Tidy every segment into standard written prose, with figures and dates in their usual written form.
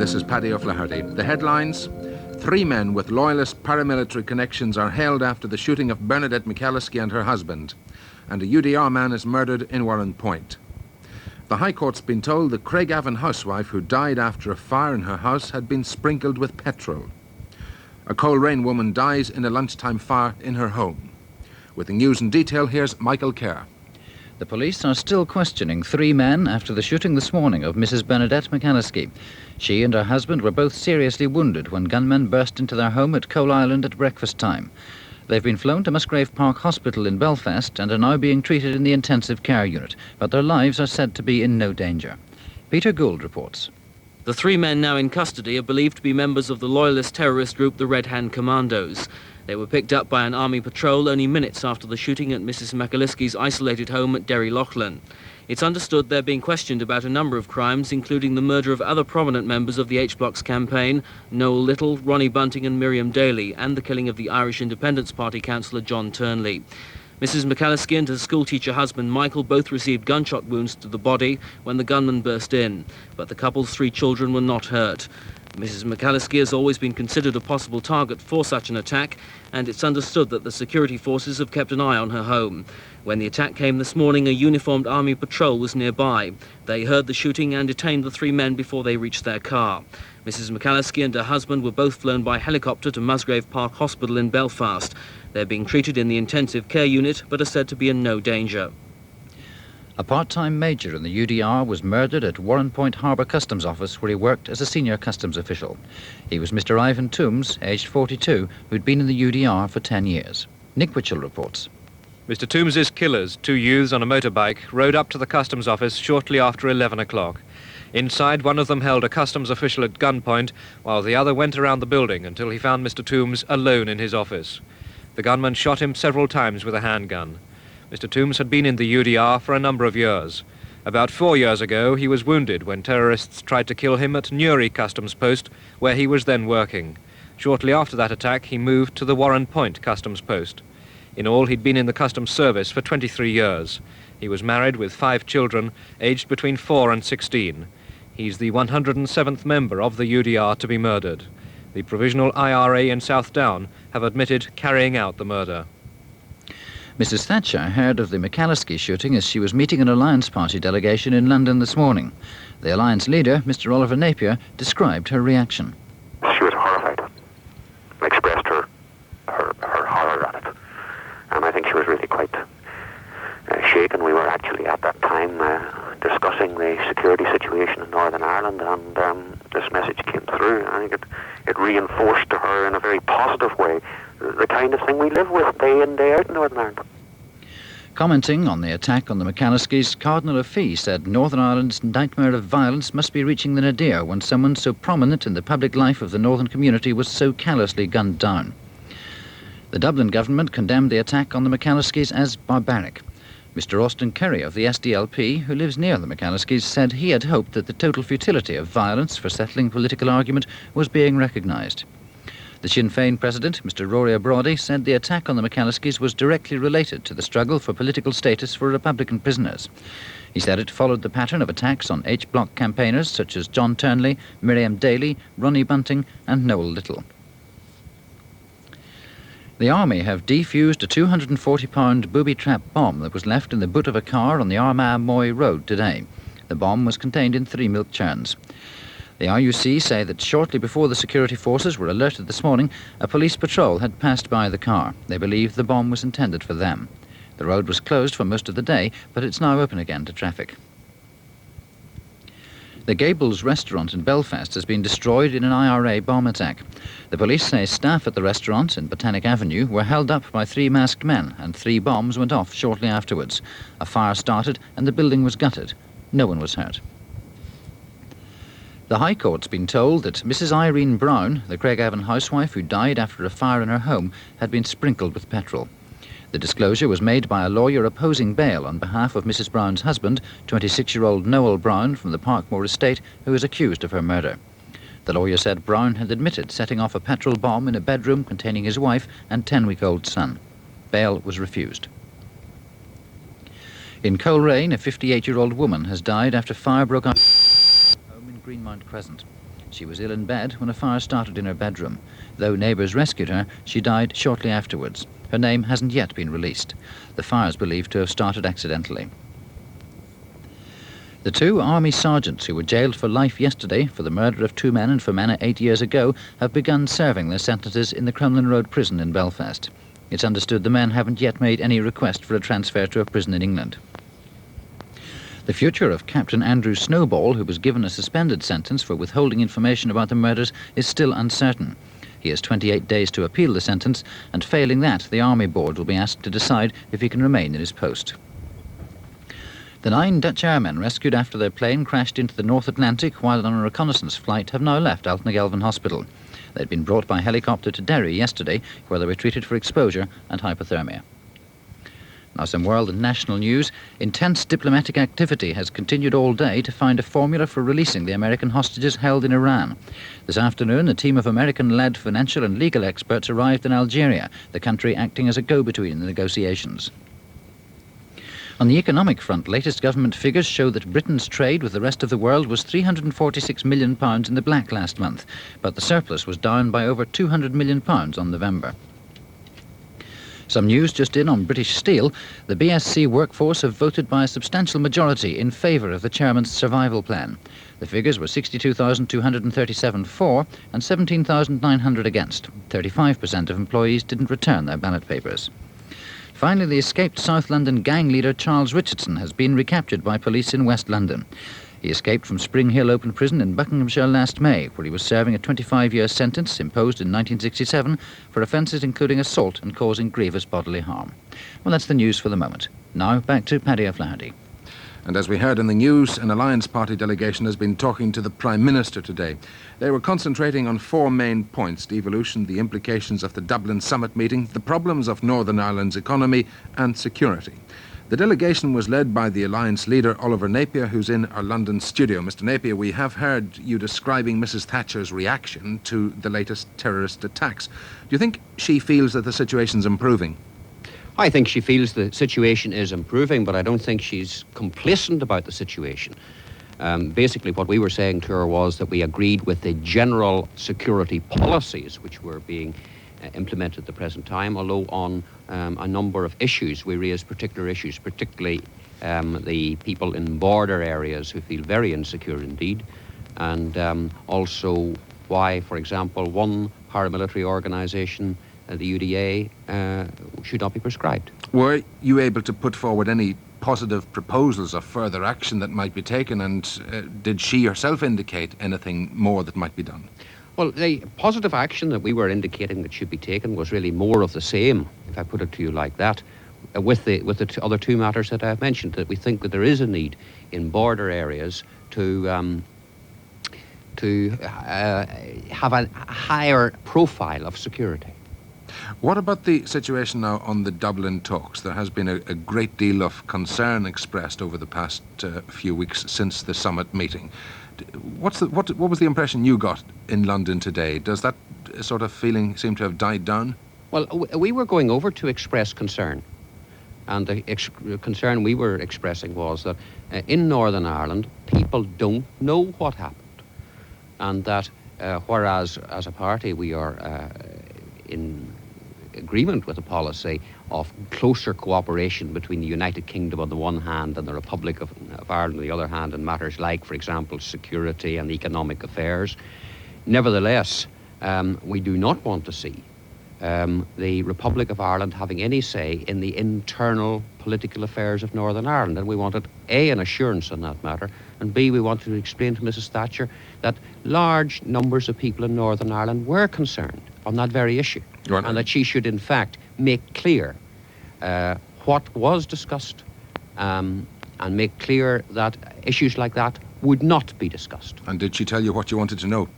this is Paddy O'Flaherty. The headlines: 3 men with Loyalist paramilitary connections are held after the shooting of Bernadette McAliskey and her husband, and a UDR man is murdered in Warren Point. The High Court's been told the Craigavon housewife who died after a fire in her house had been sprinkled with petrol. A Coleraine woman dies in a lunchtime fire in her home. With the news in detail, here's Michael Kerr. The police are still questioning 3 men after the shooting this morning of Mrs. Bernadette McAliskey. She and her husband were both seriously wounded when gunmen burst into their home at Coal Island at breakfast time. They've been flown to Musgrave Park Hospital in Belfast and are now being treated in the intensive care unit, but their lives are said to be in no danger. Peter Gould reports. The 3 men now in custody are believed to be members of the Loyalist terrorist group the Red Hand Commandos. They were picked up by an army patrol only minutes after the shooting at Mrs. McAliskey's isolated home at Derry Loughlin. It's understood they're being questioned about a number of crimes, including the murder of other prominent members of the H-Block's campaign, Noel Little, Ronnie Bunting and Miriam Daly, and the killing of the Irish Independence Party councillor John Turnley. Mrs. McAliskey and her schoolteacher husband Michael both received gunshot wounds to the body when the gunman burst in, but the couple's 3 children were not hurt. Mrs. McAliskey has always been considered a possible target for such an attack, and it's understood that the security forces have kept an eye on her home. When the attack came this morning, a uniformed army patrol was nearby. They heard the shooting and detained the 3 men before they reached their car. Mrs. McAliskey and her husband were both flown by helicopter to Musgrave Park Hospital in Belfast. They're being treated in the intensive care unit, but are said to be in no danger. A part-time major in the UDR was murdered at Warren Point Harbour Customs Office, where he worked as a senior customs official. He was Mr. Ivan Toombs, aged 42, who'd been in the UDR for 10 years. Nick Witchell reports. Mr. Toombs's killers, 2 youths on a motorbike, rode up to the customs office shortly after 11 o'clock. Inside, one of them held a customs official at gunpoint, while the other went around the building until he found Mr. Toombs alone in his office. The gunman shot him several times with a handgun. Mr. Toombs had been in the UDR for a number of years. About 4 years ago, he was wounded when terrorists tried to kill him at Newry Customs Post, where he was then working. Shortly after that attack, he moved to the Warren Point Customs Post. In all, he'd been in the customs service for 23 years. He was married with 5 children, aged between 4 and 16. He's the 107th member of the UDR to be murdered. The Provisional IRA in South Down have admitted carrying out the murder. Mrs. Thatcher heard of the McAliskey shooting as she was meeting an Alliance Party delegation in London this morning. The Alliance leader, Mr. Oliver Napier, described her reaction. She was horrified, expressed her horror at it, and I think she was really quite shaken. We were actually at that time discussing the security situation in Northern Ireland, and this message came through. I think it reinforced to her in a very positive way the kind of thing we live with day in, day out in Northern Ireland. Commenting on the attack on the McAliskeys, Cardinal O'Fee said Northern Ireland's nightmare of violence must be reaching the nadir when someone so prominent in the public life of the northern community was so callously gunned down. The Dublin government condemned the attack on the McAliskeys as barbaric. Mr. Austin Curry of the SDLP, who lives near the McAliskeys, said he had hoped that the total futility of violence for settling political argument was being recognised. The Sinn Féin president, Mr. Rory O'Brody, said the attack on the McAliskeys was directly related to the struggle for political status for Republican prisoners. He said it followed the pattern of attacks on H-Block campaigners such as John Turnley, Miriam Daly, Ronnie Bunting and Noel Little. The Army have defused a 240-pound booby-trap bomb that was left in the boot of a car on the Armagh Moy Road today. The bomb was contained in 3 milk churns. The RUC say that shortly before the security forces were alerted this morning, a police patrol had passed by the car. They believe the bomb was intended for them. The road was closed for most of the day, but it's now open again to traffic. The Gables restaurant in Belfast has been destroyed in an IRA bomb attack. The police say staff at the restaurant in Botanic Avenue were held up by 3 masked men, and 3 bombs went off shortly afterwards. A fire started and the building was gutted. No one was hurt. The High Court's been told that Mrs. Irene Brown, the Craigavon housewife who died after a fire in her home, had been sprinkled with petrol. The disclosure was made by a lawyer opposing bail on behalf of Mrs. Brown's husband, 26-year-old Noel Brown from the Parkmore estate, who is accused of her murder. The lawyer said Brown had admitted setting off a petrol bomb in a bedroom containing his wife and 10-week-old son. Bail was refused. In Coleraine, a 58-year-old woman has died after fire broke out Greenmount Crescent. She was ill in bed when a fire started in her bedroom. Though neighbours rescued her, she died shortly afterwards. Her name hasn't yet been released. The fire is believed to have started accidentally. The two army sergeants who were jailed for life yesterday for the murder of 2 men in Fermanagh 8 years ago have begun serving their sentences in the Crumlin Road prison in Belfast. It's understood the men haven't yet made any request for a transfer to a prison in England. The future of Captain Andrew Snowball, who was given a suspended sentence for withholding information about the murders, is still uncertain. He has 28 days to appeal the sentence, and failing that, the Army Board will be asked to decide if he can remain in his post. The 9 Dutch airmen rescued after their plane crashed into the North Atlantic while on a reconnaissance flight have now left Altnagelvin Hospital. They'd been brought by helicopter to Derry yesterday, where they were treated for exposure and hypothermia. Now some world and national news. Intense diplomatic activity has continued all day to find a formula for releasing the American hostages held in Iran. This afternoon, a team of American-led financial and legal experts arrived in Algeria, the country acting as a go-between in the negotiations. On the economic front, latest government figures show that Britain's trade with the rest of the world was £346 million in the black last month, but the surplus was down by over £200 million on November. Some news just in on British Steel. The BSC workforce have voted by a substantial majority in favour of the chairman's survival plan. The figures were 62,237 for and 17,900 against. 35% of employees didn't return their ballot papers. Finally, the escaped South London gang leader Charles Richardson has been recaptured by police in West London. He escaped from Spring Hill Open Prison in Buckinghamshire last May, where he was serving a 25-year sentence imposed in 1967 for offences including assault and causing grievous bodily harm. Well, that's the news for the moment. Now, back to Paddy O'Flaherty. And as we heard in the news, an Alliance Party delegation has been talking to the Prime Minister today. They were concentrating on 4 main points: devolution, the implications of the Dublin summit meeting, the problems of Northern Ireland's economy, and security. The delegation was led by the Alliance leader, Oliver Napier, who's in our London studio. Mr. Napier, we have heard you describing Mrs. Thatcher's reaction to the latest terrorist attacks. Do you think she feels that the situation's improving? I think she feels the situation is improving, but I don't think she's complacent about the situation. Basically, what we were saying to her was that we agreed with the general security policies which were being implemented at the present time, although on a number of issues we raised particular issues, particularly the people in border areas who feel very insecure indeed, and also why, for example, one paramilitary organisation, the UDA, should not be prescribed. Were you able to put forward any positive proposals of further action that might be taken, and did she herself indicate anything more that might be done? Well, the positive action that we were indicating that should be taken was really more of the same, if I put it to you like that, with the other 2 matters that I've mentioned, that we think that there is a need in border areas to have a higher profile of security. What about the situation now on the Dublin talks? There has been a great deal of concern expressed over the past few weeks since the summit meeting. What was the impression you got in London today? Does that sort of feeling seem to have died down? Well, we were going over to express concern. And the concern we were expressing was that in Northern Ireland, people don't know what happened. And that whereas as a party we are in agreement with a policy of closer cooperation between the United Kingdom on the one hand and the Republic of Ireland on the other hand in matters like, for example, security and economic affairs. Nevertheless, we do not want to see the Republic of Ireland having any say in the internal political affairs of Northern Ireland. And we wanted, A, an assurance on that matter, and B, we wanted to explain to Mrs. Thatcher that large numbers of people in Northern Ireland were concerned on that very issue. Right. And that she should, in fact, make clear what was discussed and make clear that issues like that would not be discussed. And did she tell you what you wanted to know?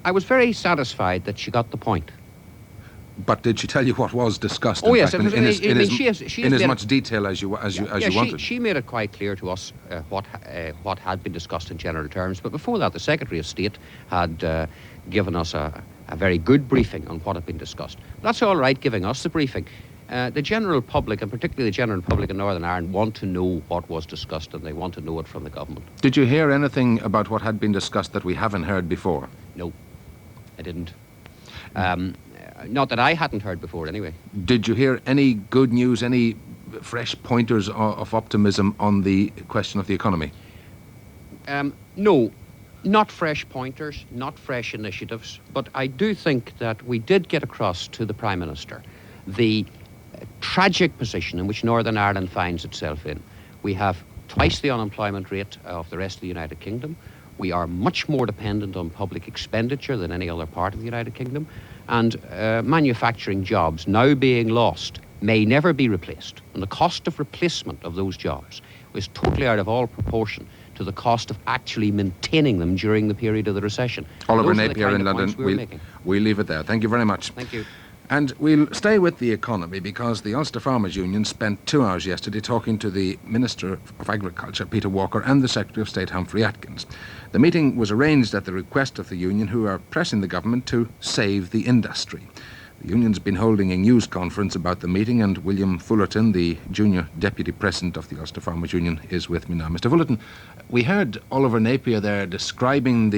I was very satisfied that she got the point. But did she tell you what was discussed? Oh, yes. In as much detail as you wanted? She made it quite clear to us what had been discussed in general terms. But before that, the Secretary of State had given us a very good briefing on what had been discussed. That's all right, giving us the briefing. the general public, and particularly the general public in Northern Ireland, want to know what was discussed, and they want to know it from the government. Did you hear anything about what had been discussed that we haven't heard before? No, I didn't. Not that I hadn't heard before, anyway. Did you hear any good news, any fresh pointers of optimism on the question of the economy? No, not fresh pointers, not fresh initiatives, but I do think that we did get across to the Prime Minister the tragic position in which Northern Ireland finds itself in. We have twice the unemployment rate of the rest of the United Kingdom. We are much more dependent on public expenditure than any other part of the United Kingdom. And manufacturing jobs now being lost may never be replaced. And the cost of replacement of those jobs is totally out of all proportion to the cost of actually maintaining them during the period of the recession. Oliver Napier in London, we'll leave it there. Thank you very much. Thank you. And we'll stay with the economy because the Ulster Farmers Union spent 2 hours yesterday talking to the Minister of Agriculture, Peter Walker, and the Secretary of State, Humphrey Atkins. The meeting was arranged at the request of the union, who are pressing the government to save the industry. The union's been holding a news conference about the meeting, and William Fullerton, the junior deputy president of the Ulster Farmers Union, is with me now. Mr. Fullerton, we heard Oliver Napier there describing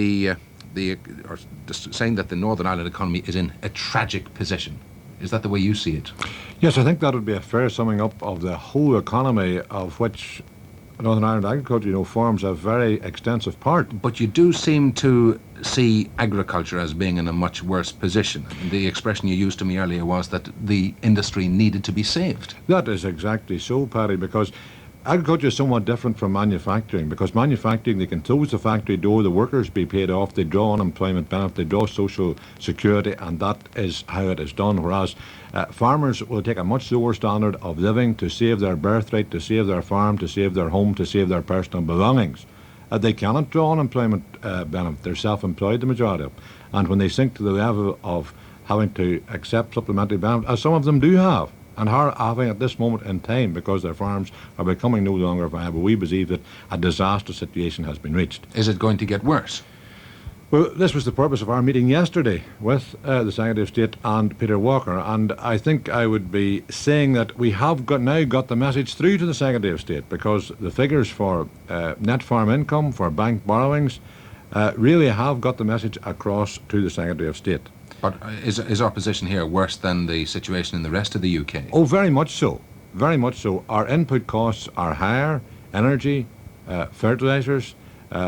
saying that the Northern Ireland economy is in a tragic position. Is that the way you see it? Yes, I think that would be a fair summing up of the whole economy, of which Northern Ireland agriculture, forms a very extensive part. But you do seem to see agriculture as being in a much worse position. The expression you used to me earlier was that the industry needed to be saved. That is exactly so, Paddy, because agriculture is somewhat different from manufacturing, because manufacturing, they can close the factory door, the workers be paid off, they draw unemployment benefit, they draw social security, and that is how it is done. Whereas farmers will take a much lower standard of living to save their birthright, to save their farm, to save their home, to save their personal belongings. They cannot draw unemployment benefit. They're self-employed, the majority of them. And when they sink to the level of having to accept supplementary benefit, as some of them do have, and are having at this moment in time, because their farms are becoming no longer viable, we believe that a disastrous situation has been reached. Is it going to get worse? Well, this was the purpose of our meeting yesterday with the Secretary of State and Peter Walker, and I think I would be saying that we have now got the message through to the Secretary of State, because the figures for net farm income, for bank borrowings, really have got the message across to the Secretary of State. But is our position here worse than the situation in the rest of the UK? Oh, very much so. Very much so. Our input costs are higher, energy, fertilisers.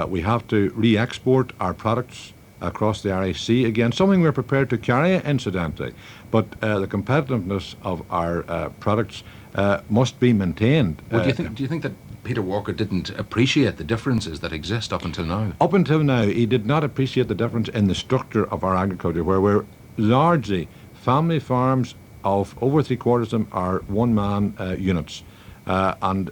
We have to re-export our products across the Irish Sea again, something we're prepared to carry, incidentally. But the competitiveness of our products must be maintained. Well, do you think that Peter Walker didn't appreciate the differences that exist up until now? Up until now, he did not appreciate the difference in the structure of our agriculture, where we're largely family farms of over 3/4 of them are one-man units. And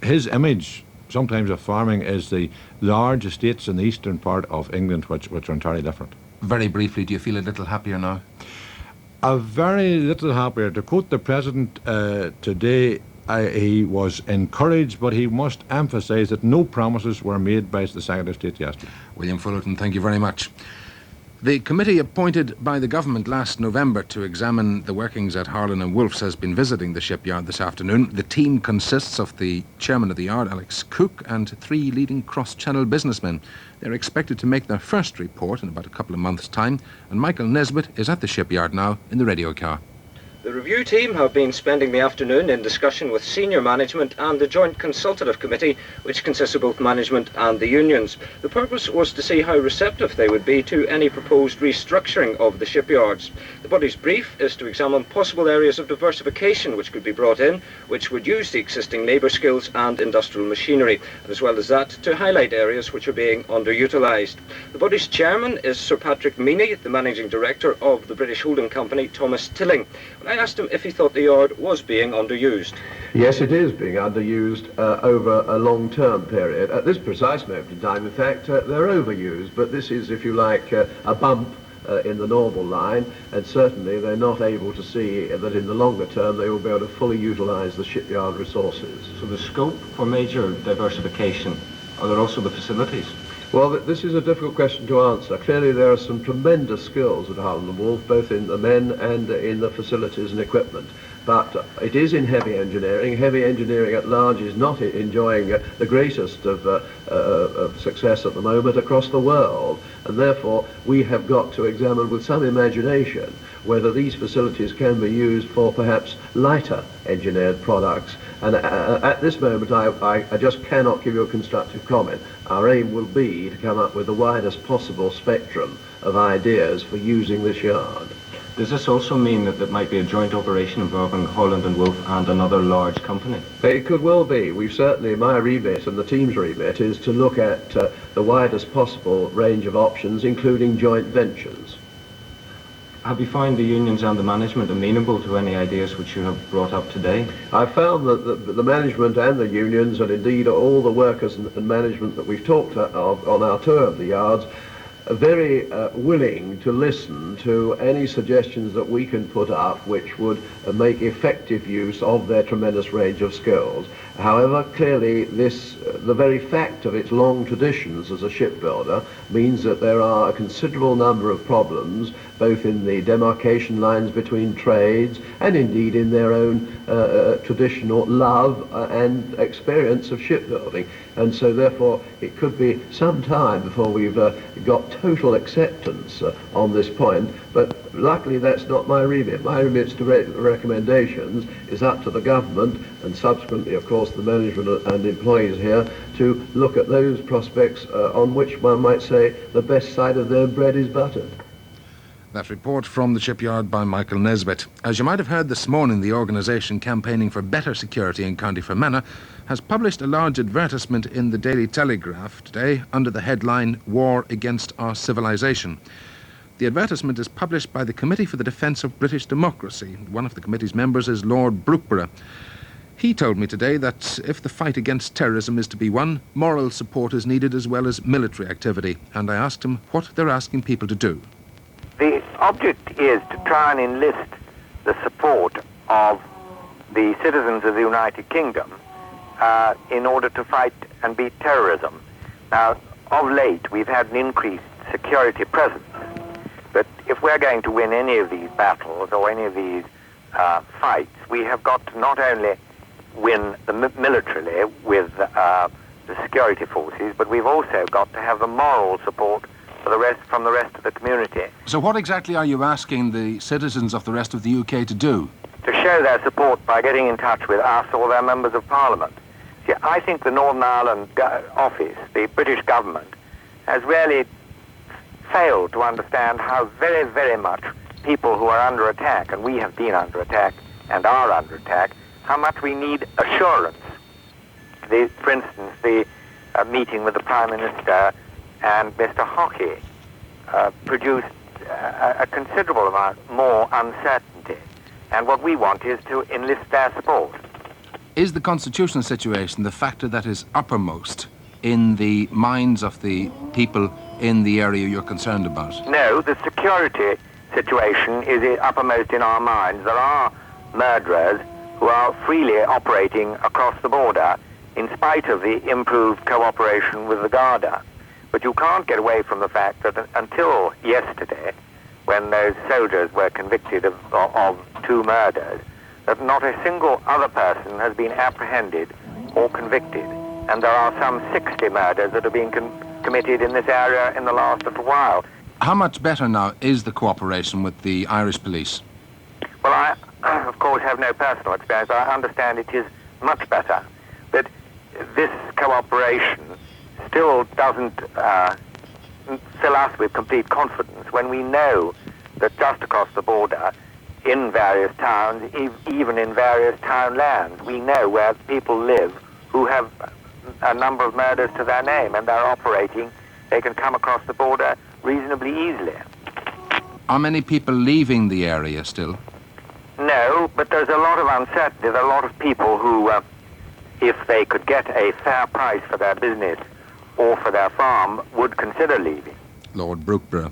his image sometimes of farming is the large estates in the eastern part of England, which are entirely different. Very briefly, do you feel a little happier now? A very little happier. To quote the President today, he was encouraged, but he must emphasise that no promises were made by the Secretary of State yesterday. William Fullerton, thank you very much. The committee appointed by the government last November to examine the workings at Harlan and Wolff's has been visiting the shipyard this afternoon. The team consists of the chairman of the yard, Alex Cook, and 3 leading cross-channel businessmen. They're expected to make their first report in about a couple of months' time, and Michael Nesbitt is at the shipyard now in the radio car. The review team have been spending the afternoon in discussion with senior management and the Joint Consultative Committee, which consists of both management and the unions. The purpose was to see how receptive they would be to any proposed restructuring of the shipyards. The body's brief is to examine possible areas of diversification which could be brought in, which would use the existing labour skills and industrial machinery, and as well as that, to highlight areas which are being underutilised. The body's chairman is Sir Patrick Meany, the managing director of the British holding company Thomas Tilling. I asked him if he thought the yard was being underused. Yes, it is being underused over a long-term period. At this precise moment in time, in fact, they're overused, but this is, if you like, a bump in the normal line, and certainly they're not able to see that in the longer term they will be able to fully utilise the shipyard resources. So the scope for major diversification, are there also the facilities? Well, this is a difficult question to answer. Clearly there are some tremendous skills at Harlan and Wolff, both in the men and in the facilities and equipment. but it is in heavy engineering. Heavy engineering at large is not enjoying the greatest of success at the moment across the world, and therefore we have got to examine with some imagination whether these facilities can be used for perhaps lighter engineered products. And at this moment I just cannot give you a constructive comment. Our aim will be to come up with the widest possible spectrum of ideas for using this yard. Does this also mean that there might be a joint operation involving Holland and Wolff and another large company? It could well be. We've certainly, my remit and the team's remit is to look at the widest possible range of options, including joint ventures. Have you found the unions and the management amenable to any ideas which you have brought up today? I've found that the management and the unions, and indeed all the workers and management that we've talked of on our tour of the yards, are very willing to listen to any suggestions that we can put up which would make effective use of their tremendous range of skills. However, clearly the very fact of its long traditions as a shipbuilder means that there are a considerable number of problems, both in the demarcation lines between trades and indeed in their own traditional love and experience of shipbuilding. And so therefore it could be some time before we've got total acceptance on this point, but luckily that's not my remit. My remit's to recommendations is up to the government and subsequently of course the management and employees here to look at those prospects on which one might say the best side of their bread is buttered. That report from the shipyard by Michael Nesbitt. As you might have heard this morning, the organisation campaigning for better security in County Fermanagh has published a large advertisement in the Daily Telegraph today under the headline War Against Our Civilisation. The advertisement is published by the Committee for the Defence of British Democracy. One of the committee's members is Lord Brookborough. He told me today that if the fight against terrorism is to be won, moral support is needed as well as military activity, and I asked him what they're asking people to do. The object is to try and enlist the support of the citizens of the United Kingdom in order to fight and beat terrorism. Now, of late, we've had an increased security presence, but if we're going to win any of these battles or any of these fights, we have got to not only win militarily with the security forces, but we've also got to have the moral support from the rest of the community. So what exactly are you asking the citizens of the rest of the UK to do? To show their support by getting in touch with us or their members of Parliament. See, I think the Northern Ireland office, the British government, has really failed to understand how very, very much people who are under attack, and we have been under attack and are under attack, how much we need assurance. For instance, the meeting with the Prime Minister and Mr. Hockey produced a considerable amount more uncertainty. And what we want is to enlist their support. Is the constitutional situation the factor that is uppermost in the minds of the people in the area you're concerned about? No, the security situation is uppermost in our minds. There are murderers who are freely operating across the border in spite of the improved cooperation with the Garda. But you can't get away from the fact that until yesterday, when those soldiers were convicted of 2 murders, that not a single other person has been apprehended or convicted. And there are some 60 murders that have been committed in this area in the last little while. How much better now is the cooperation with the Irish police? Well, I, of course, have no personal experience. I understand it is much better. But this cooperation still doesn't fill us with complete confidence when we know that just across the border, in various towns, even in various townlands, we know where people live who have a number of murders to their name, and they're operating. They can come across the border reasonably easily. Are many people leaving the area still? No, but there's a lot of uncertainty. There are a lot of people who, if they could get a fair price for their business or for their farm, would consider leaving. Lord Brookborough.